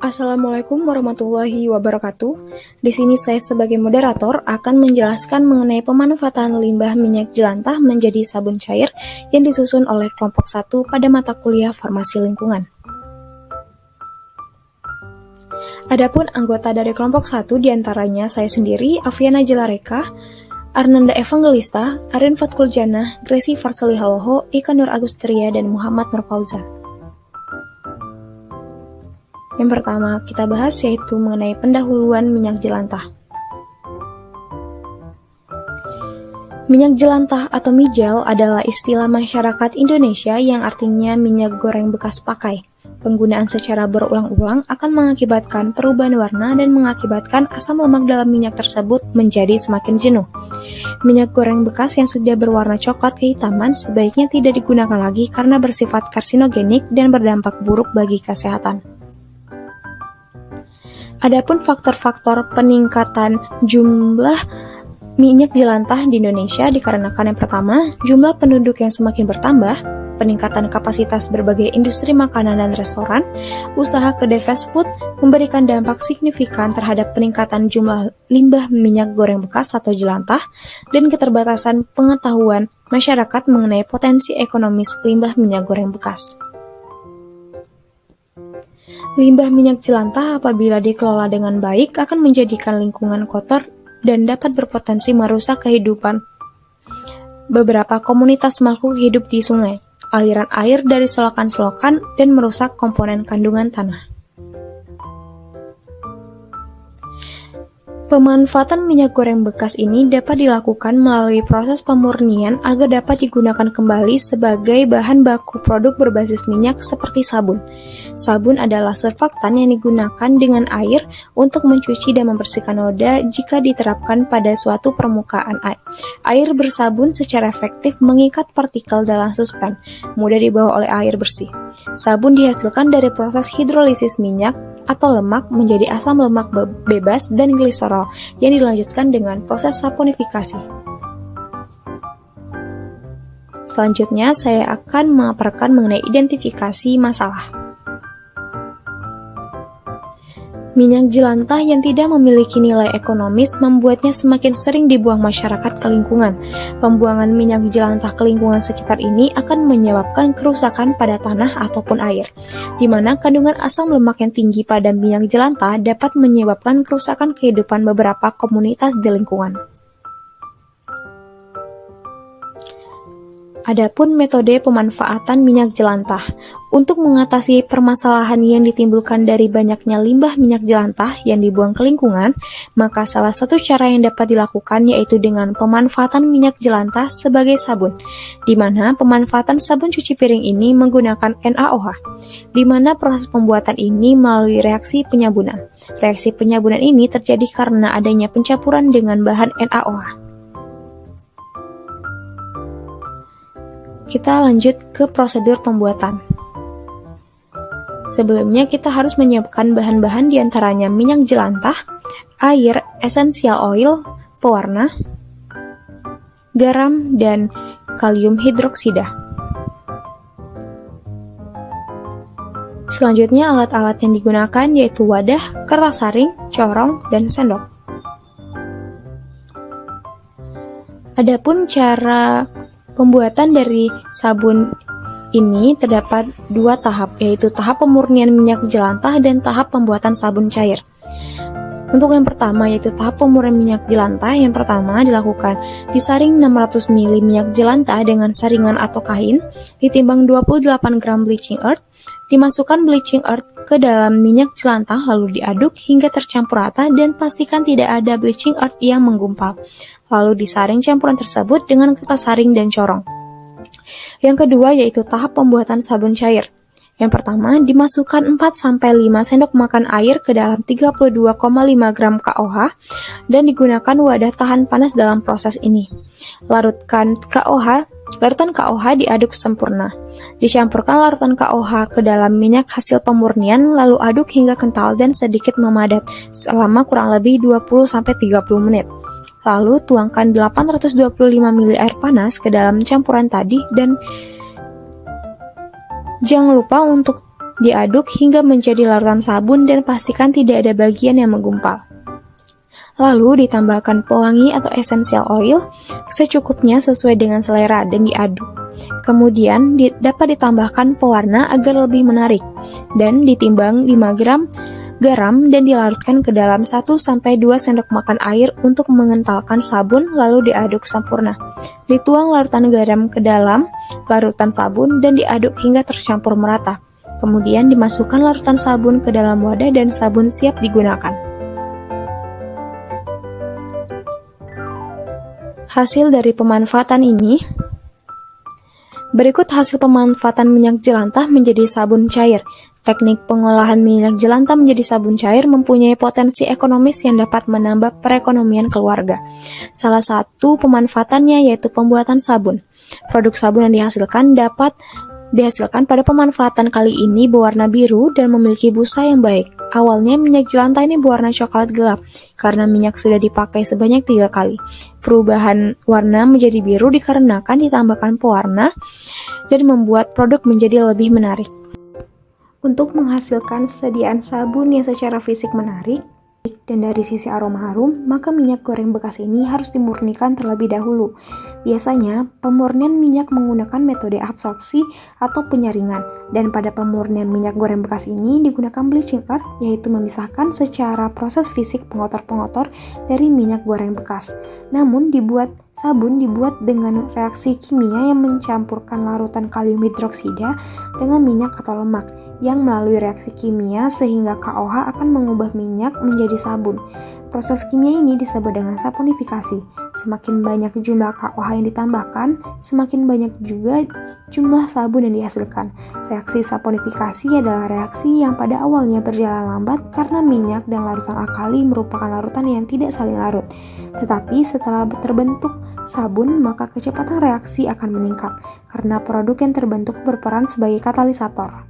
Assalamualaikum warahmatullahi wabarakatuh. Di sini saya sebagai moderator akan menjelaskan mengenai pemanfaatan limbah minyak jelantah menjadi sabun cair yang disusun oleh kelompok 1 pada mata kuliah Farmasi Lingkungan. Adapun anggota dari kelompok 1 diantaranya saya sendiri, Aviana Jelareka, Arnanda Evangelista, Arin Fatkul Janah, Gresi Farsali Haloho, Ika Nur Agustria, dan Muhammad Nur Fauzan. Yang pertama kita bahas yaitu mengenai pendahuluan minyak jelantah. Minyak jelantah atau mijal adalah istilah masyarakat Indonesia yang artinya minyak goreng bekas pakai. Penggunaan secara berulang-ulang akan mengakibatkan perubahan warna dan mengakibatkan asam lemak dalam minyak tersebut menjadi semakin jenuh. Minyak goreng bekas yang sudah berwarna coklat kehitaman sebaiknya tidak digunakan lagi karena bersifat karsinogenik dan berdampak buruk bagi kesehatan. Adapun faktor-faktor peningkatan jumlah minyak jelantah di Indonesia dikarenakan yang pertama, jumlah penduduk yang semakin bertambah, peningkatan kapasitas berbagai industri makanan dan restoran, usaha kedai fast food memberikan dampak signifikan terhadap peningkatan jumlah limbah minyak goreng bekas atau jelantah, dan keterbatasan pengetahuan masyarakat mengenai potensi ekonomis limbah minyak goreng bekas. Limbah minyak jelantah apabila dikelola dengan baik akan menjadikan lingkungan kotor dan dapat berpotensi merusak kehidupan beberapa komunitas makhluk hidup di sungai, aliran air dari selokan-selokan, dan merusak komponen kandungan tanah. Pemanfaatan minyak goreng bekas ini dapat dilakukan melalui proses pemurnian agar dapat digunakan kembali sebagai bahan baku produk berbasis minyak seperti sabun. Sabun adalah surfaktan yang digunakan dengan air untuk mencuci dan membersihkan noda jika diterapkan pada suatu permukaan air. Air bersabun secara efektif mengikat partikel dalam suspen, mudah dibawa oleh air bersih. Sabun dihasilkan dari proses hidrolisis minyak atau lemak menjadi asam lemak bebas dan gliserol yang dilanjutkan dengan proses saponifikasi. Selanjutnya, saya akan memaparkan mengenai identifikasi masalah. Minyak jelantah yang tidak memiliki nilai ekonomis membuatnya semakin sering dibuang masyarakat ke lingkungan. Pembuangan minyak jelantah ke lingkungan sekitar ini akan menyebabkan kerusakan pada tanah ataupun air, di mana kandungan asam lemak yang tinggi pada minyak jelantah dapat menyebabkan kerusakan kehidupan beberapa komunitas di lingkungan. Adapun metode pemanfaatan minyak jelantah. Untuk mengatasi permasalahan yang ditimbulkan dari banyaknya limbah minyak jelantah yang dibuang ke lingkungan, maka salah satu cara yang dapat dilakukan yaitu dengan pemanfaatan minyak jelantah sebagai sabun, di mana pemanfaatan sabun cuci piring ini menggunakan NaOH, di mana proses pembuatan ini melalui reaksi penyabunan. Reaksi penyabunan ini terjadi karena adanya pencampuran dengan bahan NaOH. Kita lanjut ke prosedur pembuatan. Sebelumnya kita harus menyiapkan bahan-bahan diantaranya minyak jelantah, air, essential oil, pewarna, garam, dan kalium hidroksida. Selanjutnya alat-alat yang digunakan yaitu wadah, kertas saring, corong, dan sendok. Adapun cara pembuatan dari sabun ini terdapat dua tahap, yaitu tahap pemurnian minyak jelantah dan tahap pembuatan sabun cair. Untuk yang pertama, yaitu tahap pemurnian minyak jelantah, yang pertama dilakukan disaring 600 ml minyak jelantah dengan saringan atau kain, ditimbang 28 gram bleaching earth, dimasukkan bleaching earth ke dalam minyak jelantah lalu diaduk hingga tercampur rata dan pastikan tidak ada bleaching earth yang menggumpal. Lalu disaring campuran tersebut dengan kertas saring dan corong. Yang kedua yaitu tahap pembuatan sabun cair. Yang pertama, dimasukkan 4-5 sendok makan air ke dalam 32,5 gram KOH dan digunakan wadah tahan panas dalam proses ini. Larutan KOH diaduk sempurna. Dicampurkan larutan KOH ke dalam minyak hasil pemurnian lalu aduk hingga kental dan sedikit memadat selama kurang lebih 20-30 menit. Lalu tuangkan 825 ml air panas ke dalam campuran tadi dan jangan lupa untuk Diaduk hingga menjadi larutan sabun dan pastikan tidak ada bagian yang menggumpal. Lalu ditambahkan pewangi atau essential oil secukupnya sesuai dengan selera dan diaduk. Kemudian dapat ditambahkan pewarna agar lebih menarik dan ditimbang 5 gram garam dan dilarutkan ke dalam 1-2 sendok makan air untuk mengentalkan sabun lalu diaduk sempurna. Dituang larutan garam ke dalam larutan sabun dan diaduk hingga tercampur merata. Kemudian dimasukkan larutan sabun ke dalam wadah dan sabun siap digunakan. Hasil dari pemanfaatan ini, berikut hasil pemanfaatan minyak jelantah menjadi sabun cair. Teknik pengolahan minyak jelantah menjadi sabun cair mempunyai potensi ekonomis yang dapat menambah perekonomian keluarga. Salah satu pemanfaatannya yaitu pembuatan sabun. Produk sabun yang dihasilkan pada pemanfaatan kali ini berwarna biru dan memiliki busa yang baik. Awalnya minyak jelantah ini berwarna coklat gelap karena minyak sudah dipakai sebanyak 3 kali. Perubahan warna menjadi biru dikarenakan ditambahkan pewarna dan membuat produk menjadi lebih menarik. Untuk menghasilkan sediaan sabun yang secara fisik menarik dan dari sisi aroma harum, maka minyak goreng bekas ini harus dimurnikan terlebih dahulu. Biasanya, pemurnian minyak menggunakan metode adsorpsi atau penyaringan, dan pada pemurnian minyak goreng bekas ini digunakan bleaching earth, yaitu memisahkan secara proses fisik pengotor-pengotor dari minyak goreng bekas. Namun, sabun dibuat dengan reaksi kimia yang mencampurkan larutan kalium hidroksida dengan minyak atau lemak, yang melalui reaksi kimia sehingga KOH akan mengubah minyak menjadi sabun. Proses kimia ini disebut dengan saponifikasi. Semakin banyak jumlah KOH yang ditambahkan, semakin banyak juga jumlah sabun yang dihasilkan. Reaksi saponifikasi adalah reaksi yang pada awalnya berjalan lambat karena minyak dan larutan alkali merupakan larutan yang tidak saling larut. Tetapi setelah terbentuk sabun, maka kecepatan reaksi akan meningkat karena produk yang terbentuk berperan sebagai katalisator.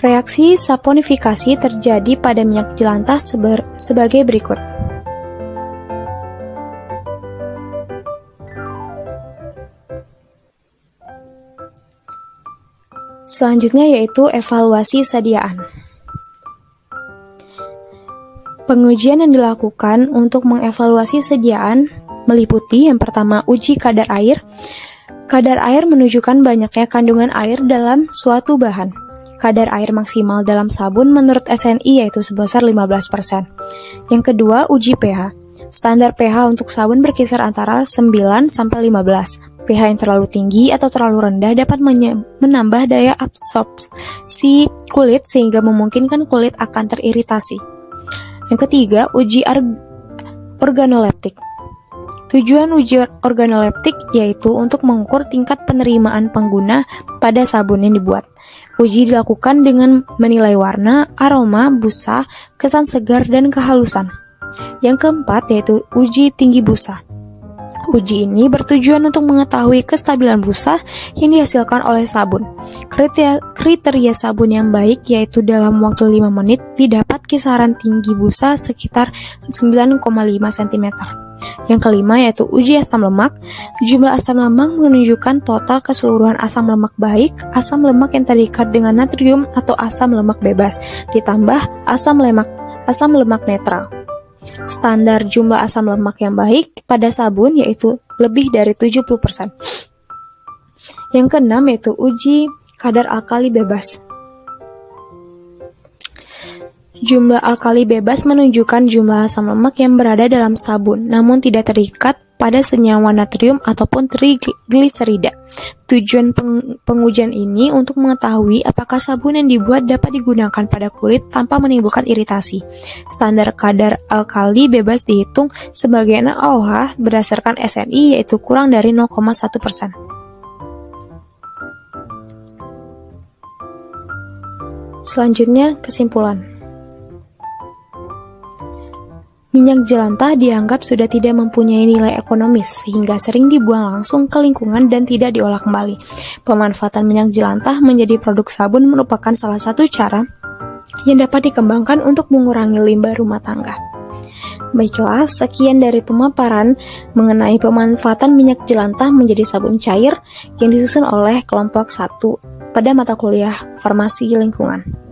Reaksi saponifikasi terjadi pada minyak jelantah sebagai berikut. Selanjutnya yaitu evaluasi sediaan. Pengujian yang dilakukan untuk mengevaluasi sediaan meliputi yang pertama uji kadar air. Kadar air menunjukkan banyaknya kandungan air dalam suatu bahan. Kadar air maksimal dalam sabun menurut SNI yaitu sebesar 15%. Yang kedua, uji pH. Standar pH untuk sabun berkisar antara 9 sampai 15. pH yang terlalu tinggi atau terlalu rendah dapat menambah daya absorpsi kulit sehingga memungkinkan kulit akan teriritasi. Yang ketiga, uji organoleptik. Tujuan uji organoleptik yaitu untuk mengukur tingkat penerimaan pengguna pada sabun yang dibuat. Uji dilakukan dengan menilai warna, aroma, busa, kesan segar, dan kehalusan. Yang keempat yaitu uji tinggi busa. Uji ini bertujuan untuk mengetahui kestabilan busa yang dihasilkan oleh sabun. Kriteria sabun yang baik yaitu dalam waktu 5 menit didapat kisaran tinggi busa sekitar 9,5 cm. Yang kelima yaitu uji asam lemak. Jumlah asam lemak menunjukkan total keseluruhan asam lemak baik, asam lemak yang terikat dengan natrium atau asam lemak bebas, ditambah asam lemak netral. Standar jumlah asam lemak yang baik pada sabun yaitu lebih dari 70%. Yang keenam yaitu uji kadar alkali bebas. Jumlah alkali bebas menunjukkan jumlah asam lemak yang berada dalam sabun, namun tidak terikat pada senyawa natrium ataupun trigliserida. Tujuan pengujian ini untuk mengetahui apakah sabun yang dibuat dapat digunakan pada kulit tanpa menimbulkan iritasi. Standar kadar alkali bebas dihitung sebagai NaOH berdasarkan SNI yaitu kurang dari 0,1%. Selanjutnya, kesimpulan. Minyak jelantah dianggap sudah tidak mempunyai nilai ekonomis sehingga sering dibuang langsung ke lingkungan dan tidak diolah kembali. Pemanfaatan minyak jelantah menjadi produk sabun merupakan salah satu cara yang dapat dikembangkan untuk mengurangi limbah rumah tangga. Baiklah, sekian dari pemaparan mengenai pemanfaatan minyak jelantah menjadi sabun cair yang disusun oleh kelompok 1 pada mata kuliah Farmasi Lingkungan.